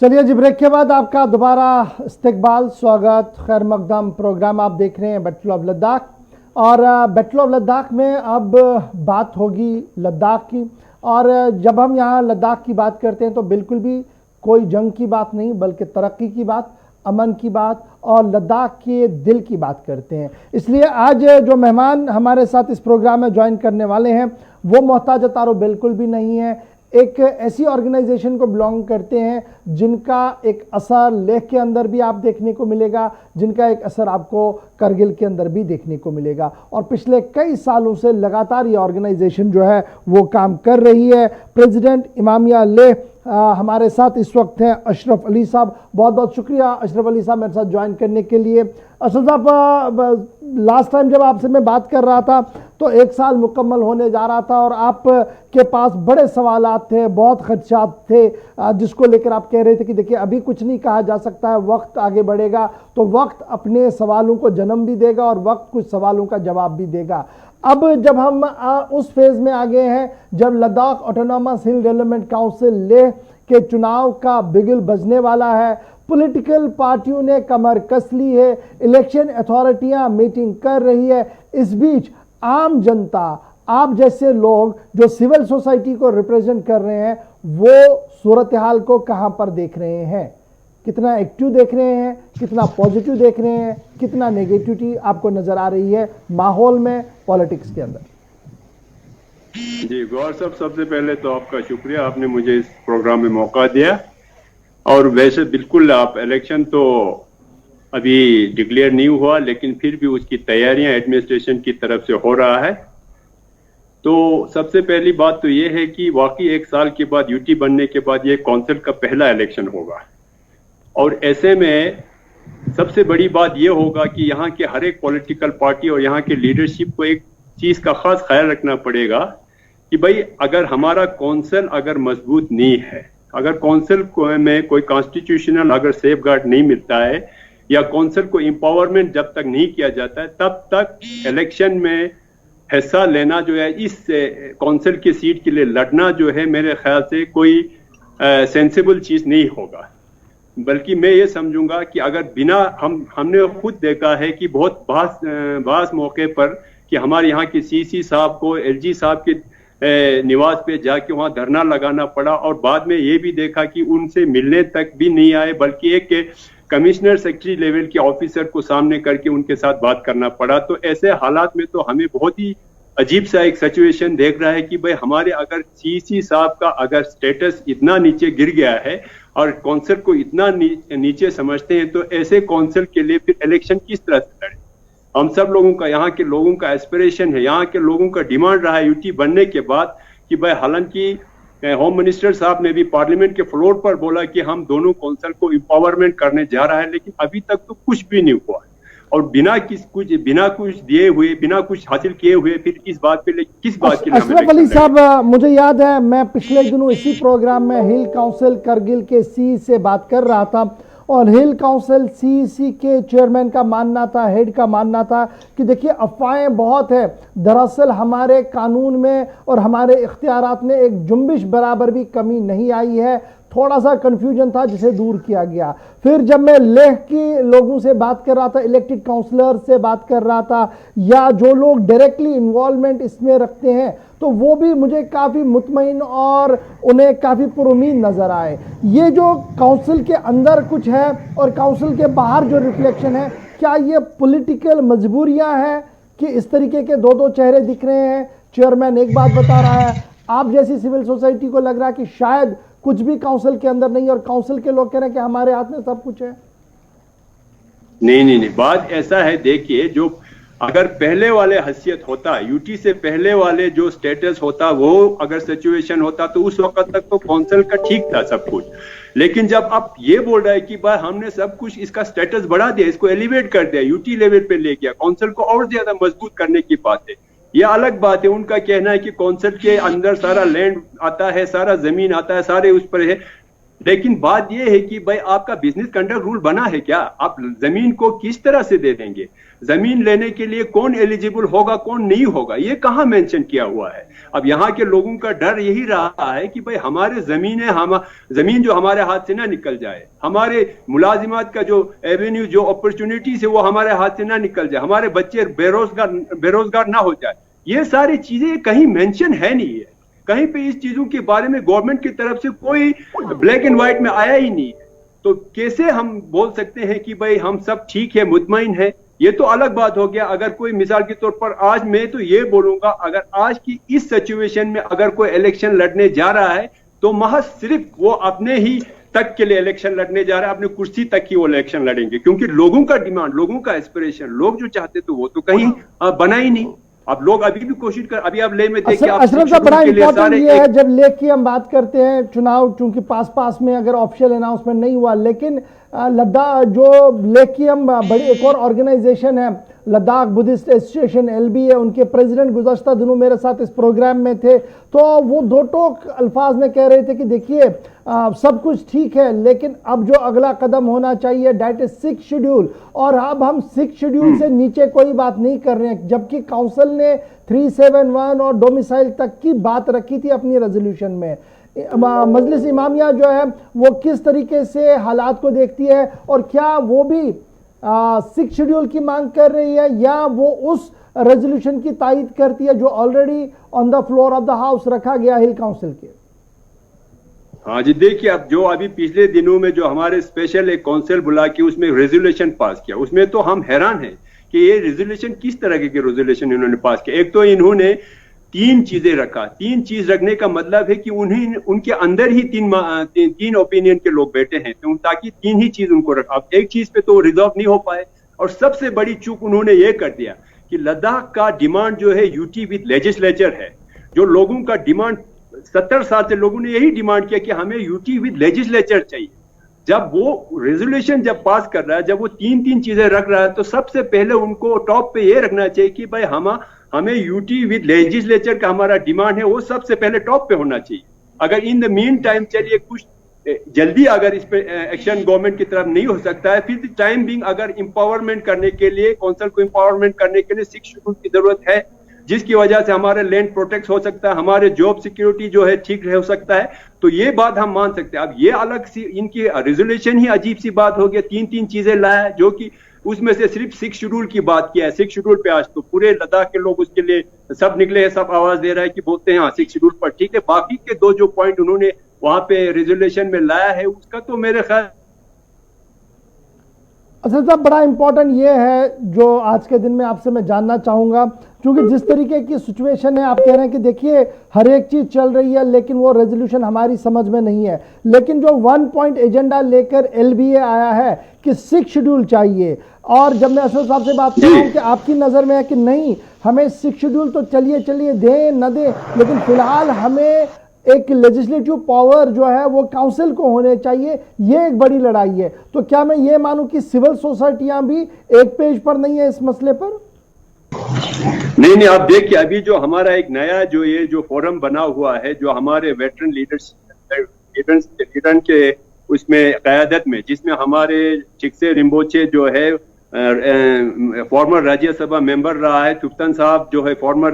चलिए जी, ब्रेक के बाद आपका दोबारा इस्तकबाल, स्वागत, खैर मकदम। प्रोग्राम आप देख रहे हैं बैटल ऑफ लद्दाख, और बैटल ऑफ लद्दाख में अब बात होगी लद्दाख की। और जब हम यहाँ लद्दाख की बात करते हैं तो बिल्कुल भी कोई जंग की बात नहीं, बल्कि तरक्की की बात, अमन की बात और लद्दाख के दिल की बात करते हैं। इसलिए आज जो मेहमान हमारे साथ इस प्रोग्राम में ज्वाइन करने वाले हैं वो मोहताज तारो बिल्कुल भी नहीं है। एक ऐसी ऑर्गेनाइजेशन को बिलोंग करते हैं जिनका एक असर लेह के अंदर भी आप देखने को मिलेगा, जिनका एक असर आपको करगिल के अंदर भी देखने को मिलेगा। और पिछले कई सालों से लगातार ये ऑर्गेनाइजेशन जो है वो काम कर रही है। प्रेसिडेंट इमामिया लेह हमारे साथ इस वक्त हैं अशरफ अली साहब। बहुत बहुत शुक्रिया अशरफ अली साहब मेरे साथ ज्वाइन करने के लिए। अशरफ साहब, लास्ट टाइम जब आपसे मैं बात कर रहा था तो 1 साल मुकम्मल होने जा रहा था और आप के पास बड़े सवालात थे, बहुत खदशात थे, जिसको लेकर आप कह रहे थे कि देखिए अभी कुछ नहीं कहा जा सकता है, वक्त आगे बढ़ेगा तो वक्त अपने सवालों को जन्म भी देगा और वक्त कुछ सवालों का जवाब भी देगा। अब जब हम उस फेज में आ गए हैं जब लद्दाख ऑटोनॉमस हिल डेवलपमेंट काउंसिल लेह के चुनाव का बिगुल बजने वाला है, पॉलिटिकल पार्टियों ने कमर कस ली है, इलेक्शन अथॉरिटियां मीटिंग कर रही है। इस बीच आम जनता, आप जैसे लोग जो सिविल सोसाइटी को रिप्रेजेंट कर रहे हैं, वो सूरत हाल को कहां पर देख रहे हैं? कितना एक्टिव देख रहे हैं, कितना पॉजिटिव देख रहे हैं, कितना नेगेटिविटी आपको नजर आ रही है माहौल में, पॉलिटिक्स के अंदर? जी गौर साहब, सबसे पहले तो आपका शुक्रिया, आपने मुझे इस प्रोग्राम में मौका दिया। और वैसे बिल्कुल आप इलेक्शन तो अभी डिक्लेयर नहीं हुआ, लेकिन फिर भी उसकी तैयारियां एडमिनिस्ट्रेशन की तरफ से हो रहा है। तो सबसे पहली बात तो ये है कि वाकई 1 साल के बाद यूटी बनने के बाद ये काउंसिल का पहला इलेक्शन होगा। और ऐसे में सबसे बड़ी बात यह होगा कि यहाँ के हर एक पॉलिटिकल पार्टी और यहाँ के लीडरशिप को एक चीज का खास ख्याल रखना पड़ेगा कि भाई अगर हमारा काउंसिल अगर मजबूत नहीं है, अगर काउंसिल में कोई कॉन्स्टिट्यूशनल अगर सेफगार्ड नहीं मिलता है या काउंसिल को एम्पावरमेंट जब तक नहीं किया जाता है, तब तक इलेक्शन में हिस्सा लेना जो है, इस काउंसिल की सीट के लिए लड़ना जो है, मेरे ख्याल से कोई सेंसिबल चीज नहीं होगा। बल्कि मैं ये समझूंगा कि अगर बिना हमने खुद देखा है कि बहुत बास मौके पर कि हमारे यहाँ के सीसी साहब को एलजी साहब के निवास पे जाके वहाँ धरना लगाना पड़ा, और बाद में ये भी देखा कि उनसे मिलने तक भी नहीं आए, बल्कि एक कमिश्नर सेक्रेटरी लेवल के ऑफिसर को सामने करके उनके साथ बात करना पड़ा। तो ऐसे हालात में तो हमें बहुत ही अजीब सा एक सिचुएशन देख रहा है कि भाई हमारे अगर सीसी साहब का अगर स्टेटस इतना नीचे गिर गया है और काउंसिल को इतना नीचे समझते हैं, तो ऐसे काउंसिल के लिए फिर इलेक्शन किस तरह से लड़े? हम सब लोगों का, यहाँ के लोगों का एस्पिरेशन है, यहाँ के लोगों का डिमांड रहा है यूटी बनने के बाद कि भाई, हालांकि होम मिनिस्टर साहब ने भी पार्लियामेंट के फ्लोर पर बोला कि हम दोनों काउंसिल को एम्पावरमेंट करने जा रहा है, लेकिन अभी तक तो कुछ भी नहीं हुआ। और बिना कुछ दिए हुए, बिना कुछ हासिल किए हुए फिर इस बात पे किस बात के लिए? अशरफ अली साहब, मुझे याद है मैं पिछले दिनों इसी प्रोग्राम में हिल काउंसिल करगिल के सी से बात कर रहा था, और हिल काउंसिल सीसी के चेयरमैन का मानना था, हेड का मानना था कि देखिए अफवाहें बहुत है, दरअसल हमारे कानून में और हमारे इख्तियारात में एक जुम्बिश बराबर भी कमी नहीं आई है। थोड़ा सा कंफ्यूजन था जिसे दूर किया गया। फिर जब मैं लेह के लोगों से बात कर रहा था, इलेक्टेड काउंसलर से बात कर रहा था, या जो लोग डायरेक्टली इन्वॉल्वमेंट इसमें रखते हैं, तो वो भी मुझे काफ़ी मुतमईन और उन्हें काफ़ी पुरुमीद नज़र आए। ये जो काउंसिल के अंदर कुछ है और काउंसिल के बाहर जो रिफ्लेक्शन है, क्या ये पॉलिटिकल मजबूरियां हैं कि इस तरीके के दो चेहरे दिख रहे हैं? चेयरमैन एक बात बता रहा है, आप जैसी सिविल सोसाइटी को लग रहा है कि शायद कुछ भी काउंसिल के अंदर नहीं, और काउंसिल के लोग कह रहे हैं कि हमारे हाथ में सब कुछ है। नहीं, बात ऐसा है, देखिए, जो अगर पहले वाले हैसियत होता, यूटी से पहले वाले जो स्टेटस होता, वो अगर सिचुएशन होता, तो उस वक्त तक तो काउंसिल का ठीक था सब कुछ। लेकिन जब आप ये बोल रहे हैं कि भाई हमने सब कुछ इसका स्टेटस बढ़ा दिया, इसको एलिवेट कर दिया, यूटी लेवल पे ले गया, काउंसिल को और ज्यादा मजबूत करने की बात है, यह अलग बात है। उनका कहना है कि काउंसिल के अंदर सारा लैंड आता है, सारा जमीन आता है, सारे उस पर है। लेकिन बात यह है कि भाई आपका बिजनेस कंडक्ट रूल बना है क्या? आप जमीन को किस तरह से दे देंगे? जमीन लेने के लिए कौन एलिजिबल होगा कौन नहीं होगा, ये कहाँ मेंशन किया हुआ है। अब यहाँ के लोगों का डर यही रहा है कि भाई हमारे जमीन जो हमारे हाथ से ना निकल जाए, हमारे मुलाजिमात का जो एवेन्यू जो अपॉर्चुनिटीज है वो हमारे हाथ से ना निकल जाए, हमारे बच्चे बेरोजगार ना हो जाए। ये सारी चीजें कहीं मेंशन है नहीं है, कहीं पे इस चीजों के बारे में गवर्नमेंट की तरफ से कोई ब्लैक एंड व्हाइट में आया ही नहीं है। तो कैसे हम बोल सकते हैं कि भाई हम सब ठीक है, मुतमईन है। ये तो अलग बात हो गया। अगर कोई मिसाल के तौर पर आज मैं तो ये बोलूंगा, अगर आज की इस सिचुएशन में अगर कोई इलेक्शन लड़ने जा रहा है तो महज सिर्फ वो अपने ही तक के लिए इलेक्शन लड़ने जा रहा है, अपनी कुर्सी तक ही वो इलेक्शन लड़ेंगे, क्योंकि लोगों का डिमांड, लोगों का एस्पिरेशन, लोग जो चाहते तो वो तो कहीं बना ही नहीं। अब लोग अभी भी कोशिश कर, अभी आप ले में देखिए, अशरफ साहब बड़ा इंपॉर्टेंट ये है जब ले की हम बात करते हैं, चुनाव चूंकि पास में अगर ऑफिशियल अनाउंसमेंट नहीं हुआ, लेकिन लद्दाख जो ले की हम बड़ी एक और ऑर्गेनाइजेशन है लद्दाख बुद्धिस्ट एसोसिएशन LBA, उनके प्रेसिडेंट गुज़श्ता दिनों मेरे साथ इस प्रोग्राम में थे, तो वो दो टोक अल्फाज में कह रहे थे कि देखिए सब कुछ ठीक है लेकिन अब जो अगला कदम होना चाहिए डेट इज 6 शेड्यूल, और अब हम 6 शेड्यूल से नीचे कोई बात नहीं कर रहे हैं, जबकि काउंसिल ने 371 और डोमिसाइल तक की बात रखी थी अपनी रेजोल्यूशन में। मजलिस इमामिया जो है वो किस तरीके से हालात को देखती है, और क्या वो भी 6 शेड्यूल की मांग कर रही है या वो उस रेजोल्यूशन की तायीद करती है जो already on the floor of the house रखा गया हिल काउंसिल के? हाँ जी, देखिए अब जो अभी पिछले दिनों में जो हमारे स्पेशल एक काउंसिल बुला के उसमें रेजोल्यूशन पास किया, उसमें तो हम हैरान हैं कि ये रेजोल्यूशन किस तरह के रेजोल्यूशन इन्होंने पास किया। एक तो इन्होंने 3 चीजें रखा, 3 चीज रखने का मतलब है कि उनके अंदर ही तीन ओपिनियन के लोग बैठे हैं, तो ताकि 3 ही चीज उनको रखा। अब एक चीज पे तो रिजॉल्व नहीं हो पाए, और सबसे बड़ी चूक उन्होंने ये कर दिया कि लद्दाख का डिमांड जो है यूटी विद लेजिस्लेचर है। जो लोगों का डिमांड 70 साल से लोगों ने यही डिमांड किया कि हमें यूटी विद लेजिस्लेचर चाहिए। जब वो रेजोल्यूशन जब पास कर रहा है, जब वो 3 चीजें रख रहा है, तो सबसे पहले उनको टॉप पे ये रखना चाहिए कि भाई हमें यूटी विद लेजिस्लेचर का हमारा डिमांड है, वो सबसे पहले टॉप पे होना चाहिए। अगर इन द मीन टाइम चलिए कुछ जल्दी अगर इस पे एक्शन गवर्नमेंट की तरफ नहीं हो सकता है, फिर टाइम बिंग अगर इंपावरमेंट करने के लिए, काउंसिल को इंपावरमेंट करने के लिए 6 शेड्यूल की जरूरत है, जिसकी वजह से हमारे लैंड प्रोटेक्ट हो सकता है, हमारे जॉब सिक्योरिटी जो है ठीक हो सकता है, तो ये बात हम मान सकते हैं। अब ये अलग सी इनकी रेजोल्यूशन ही अजीब सी बात हो गया, 3 चीजें लाया, जो कि उसमें से सिर्फ 6 शेड्यूल की बात किया है। 6 शेड्यूल पे आज तो पूरे लद्दाख के लोग उसके लिए सब निकले हैं, सब आवाज दे रहा है कि बोलते हैं हाँ 6 शेड्यूल पर ठीक है। बाकी के 2 जो पॉइंट उन्होंने वहां पे रेजोल्यूशन में लाया है, उसका तो मेरे ख्याल असल साहब बड़ा इंपॉर्टेंट ये है जो आज के दिन में आपसे मैं जानना चाहूँगा, क्योंकि जिस तरीके की सिचुएशन है आप कह रहे हैं कि देखिए हर एक चीज़ चल रही है लेकिन वो रेजोल्यूशन हमारी समझ में नहीं है, लेकिन जो 1 पॉइंट एजेंडा लेकर LBA आया है कि 6 शेड्यूल चाहिए, और जब मैं असद साहब से बात कर रहा हूँ कि आपकी नज़र में है कि नहीं हमें 6 शेड्यूल तो चलिए दें न दें, लेकिन फिलहाल हमें एक लेजिस्लेटिव पावर जो है वो काउंसिल को होने चाहिए, ये एक बड़ी लड़ाई है। तो क्या मैं ये मानूं कि सिविल सोसाइटियां भी एक पेज पर नहीं है इस मसले पर? नहीं, आप देखिए अभी जो हमारा एक नया जो फोरम बना हुआ है, जो हमारे वेटरन लीडर के उसमें क़यादत में, जिसमें हमारे चिक्से रिम्बोचे जो है फॉर्मर राज्यसभा मेंबर रहा है, तुफ्तन साहब जो है फॉर्मर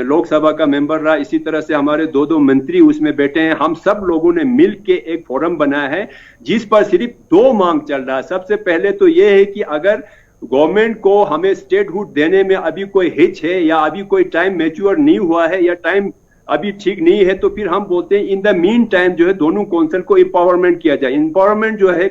लोकसभा का मेंबर रहा, इसी तरह से हमारे 2 मंत्री उसमें बैठे हैं। हम सब लोगों ने मिल के एक फोरम बनाया है जिस पर सिर्फ 2 मांग चल रहा है। सबसे पहले तो ये है कि अगर गवर्नमेंट को हमें स्टेटहुड देने में अभी कोई हिच है या अभी कोई टाइम मैच्योर नहीं हुआ है या टाइम अभी ठीक नहीं है, तो फिर हम बोलते हैं इन द मीन टाइम जो है दोनों काउंसिल को एम्पावरमेंट किया जाए। एम्पावरमेंट जो है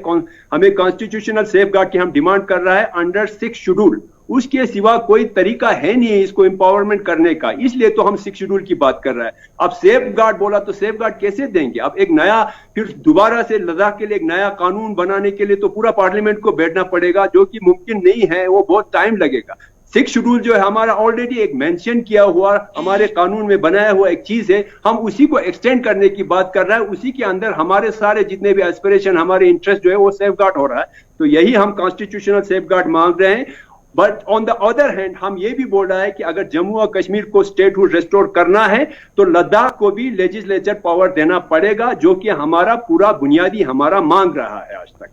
हमें कॉन्स्टिट्यूशनल सेफगार्ड की हम डिमांड कर रहा है अंडर 6 शेड्यूल, उसके सिवा कोई तरीका है नहीं है इसको एम्पावरमेंट करने का, इसलिए तो हम 6 शेड्यूल की बात कर रहे हैं। अब सेफ गार्ड बोला तो सेफ गार्ड कैसे देंगे? अब एक नया फिर दोबारा से लद्दाख के लिए एक नया कानून बनाने के लिए तो पूरा पार्लियामेंट को बैठना पड़ेगा, जो कि मुमकिन नहीं है, वो बहुत टाइम लगेगा। 6 शेड्यूल जो है हमारा ऑलरेडी एक मेंशन किया हुआ हमारे कानून में बनाया हुआ एक चीज है, हम उसी को एक्सटेंड करने की बात कर रहे हैं। उसी के अंदर हमारे सारे जितने भी एस्पिरेशन, हमारे इंटरेस्ट जो है वो सेफ गार्ड हो रहा है, तो यही हम कॉन्स्टिट्यूशनल सेफ गार्ड मांग रहे हैं। But on the other hand हम ये भी बोल रहा है कि अगर जम्मू और कश्मीर को स्टेटहुड रेस्टोर करना है तो लद्दाख को भी लेजिस्लेचर पावर देना पड़ेगा, जो कि हमारा पूरा बुनियादी हमारा मांग रहा है आज तक।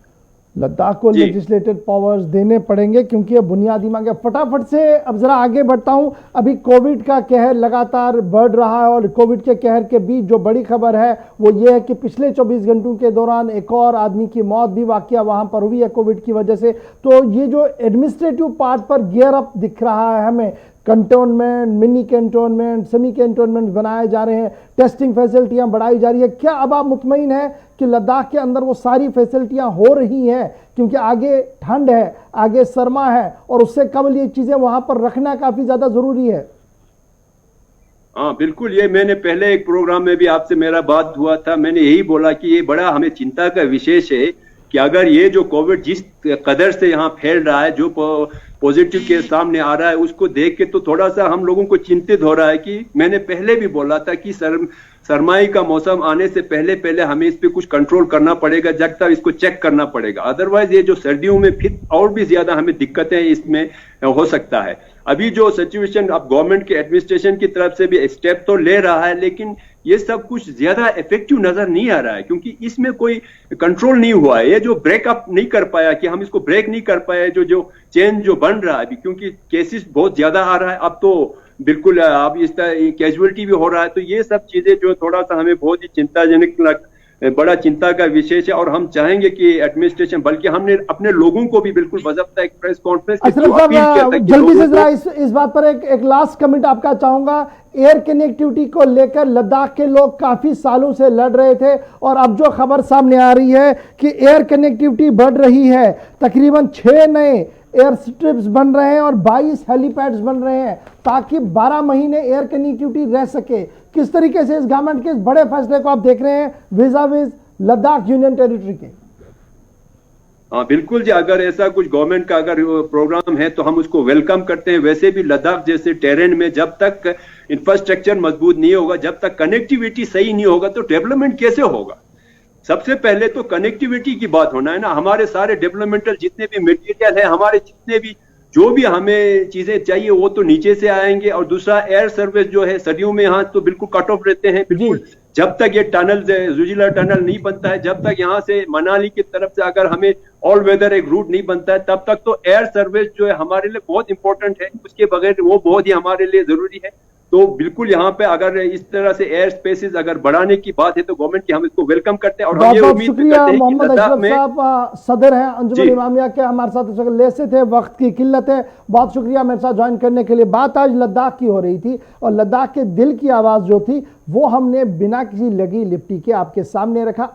लद्दाख को जी। लेजिस्लेटिव पावर्स देने पड़ेंगे क्योंकि ये बुनियादी मांग है। फटाफट से अब जरा आगे बढ़ता हूं। अभी कोविड का कहर लगातार बढ़ रहा है और कोविड के कहर के बीच जो बड़ी खबर है वो ये है कि पिछले 24 घंटों के दौरान एक और आदमी की मौत भी वाकया वहां पर हुई है कोविड की वजह से। तो ये जो एडमिनिस्ट्रेटिव पार्ट पर गियर अप दिख रहा है हमें, cantonment, mini cantonment, semi cantonment बनाए जा रहे हैं, टेस्टिंग फैसिलिटियां बढ़ाई जा रही है, क्या अब आप मुतमईन है कि लद्दाख के अंदर वो सारी फैसिलिटियां हो रही हैं? क्योंकि आगे ठंड है, आगे सरमा है और उससे कबल ये चीजें वहां पर रखना काफी ज्यादा जरूरी है। हाँ बिल्कुल, ये मैंने पहले एक प्रोग्राम में भी आपसे मेरा बात हुआ था, मैंने यही बोला कि ये बड़ा हमें चिंता का विषय है कि अगर ये जो कोविड जिस कदर से यहाँ फैल रहा है, जो पॉजिटिव केस सामने आ रहा है, उसको देख के तो थोड़ा सा हम लोगों को चिंतित हो रहा है कि मैंने पहले भी बोला था कि सरमाई का मौसम आने से पहले पहले हमें इस पे कुछ कंट्रोल करना पड़ेगा, जब तक इसको चेक करना पड़ेगा। अदरवाइज ये जो सर्दियों में फिर और भी ज्यादा हमें दिक्कतें इसमें हो सकता है। अभी जो सिचुएशन अब गवर्नमेंट के एडमिनिस्ट्रेशन की तरफ से भी स्टेप तो ले रहा है, लेकिन ये सब कुछ ज्यादा इफेक्टिव नजर नहीं आ रहा है क्योंकि इसमें कोई कंट्रोल नहीं हुआ है। ये जो ब्रेकअप नहीं कर पाया कि हम इसको ब्रेक नहीं कर पाए, जो चेन जो बन रहा है अभी, क्योंकि केसेस बहुत ज्यादा आ रहा है अब तो बिल्कुल अब इस तरह कैजुअलिटी भी हो रहा है। तो ये सब चीजें जो थोड़ा सा हमें बहुत ही चिंताजनक, बड़ा चिंता का विषय है और हम चाहेंगे कि एडमिनिस्ट्रेशन, बल्कि हमने अपने लोगों को भी बिल्कुल बाकायदा एक प्रेस कॉन्फ्रेंस के थ्रू अपील किया था कि जल्दी से जरा इस बात पर एक लास्ट कमेंट आपका चाहूंगा। एयर कनेक्टिविटी को लेकर लद्दाख के लोग काफी सालों से लड़ रहे थे और अब जो खबर सामने आ रही है कि एयर कनेक्टिविटी बढ़ रही है, तकरीबन 6 नए एयर स्ट्रिप्स बन रहे हैं और 22 हेलीपैड्स बन रहे हैं ताकि 12 महीने एयर कनेक्टिविटी रह सके। किस तरीके से इस गवर्नमेंट के इस बड़े फैसले को आप देख रहे हैं विज़ाविज़ लद्दाख यूनियन टेरिटरी के? हाँ बिल्कुल जी, अगर ऐसा कुछ गवर्नमेंट का अगर प्रोग्राम है तो हम उसको वेलकम करते हैं। वैसे भी लद्दाख जैसे टेरेन में जब तक इंफ्रास्ट्रक्चर मजबूत नहीं होगा, जब तक कनेक्टिविटी सही नहीं होगा तो डेवलपमेंट कैसे होगा? सबसे पहले तो कनेक्टिविटी की बात होना है ना। हमारे सारे डेवलपमेंटल जितने भी मटेरियल है, हमारे जितने भी जो भी हमें चीजें चाहिए वो तो नीचे से आएंगे। और दूसरा एयर सर्विस जो है सर्दियों में यहाँ तो बिल्कुल कट ऑफ रहते हैं बिल्कुल। जब तक ये टनल जुजिला टनल नहीं बनता है, जब तक यहाँ से मनाली की तरफ से अगर हमें ऑल वेदर एक रूट नहीं बनता है, तब तक तो एयर सर्विस जो है हमारे लिए बहुत इंपॉर्टेंट है। उसके बगैर वो बहुत ही हमारे लिए जरूरी है। तो बिल्कुल यहाँ पे अगर इस तरह से एयर स्पेसेस अगर बढ़ाने की बात है तो गवर्नमेंट की हम इसको वेलकम करते हैं और हम ये उम्मीद करते हैं कि लद्दाख में साहब सदर हैं अंजुमन इमामिया के, हमारे साथ इस वक्त लेसे थे, वक्त की किल्लत है। बहुत शुक्रिया मेरे साथ ज्वाइन करने के लिए। बात आज लद्दाख की हो रही थी और लद्दाख के दिल की आवाज जो थी वो हमने बिना किसी लगी लिपटी के आपके सामने रखा।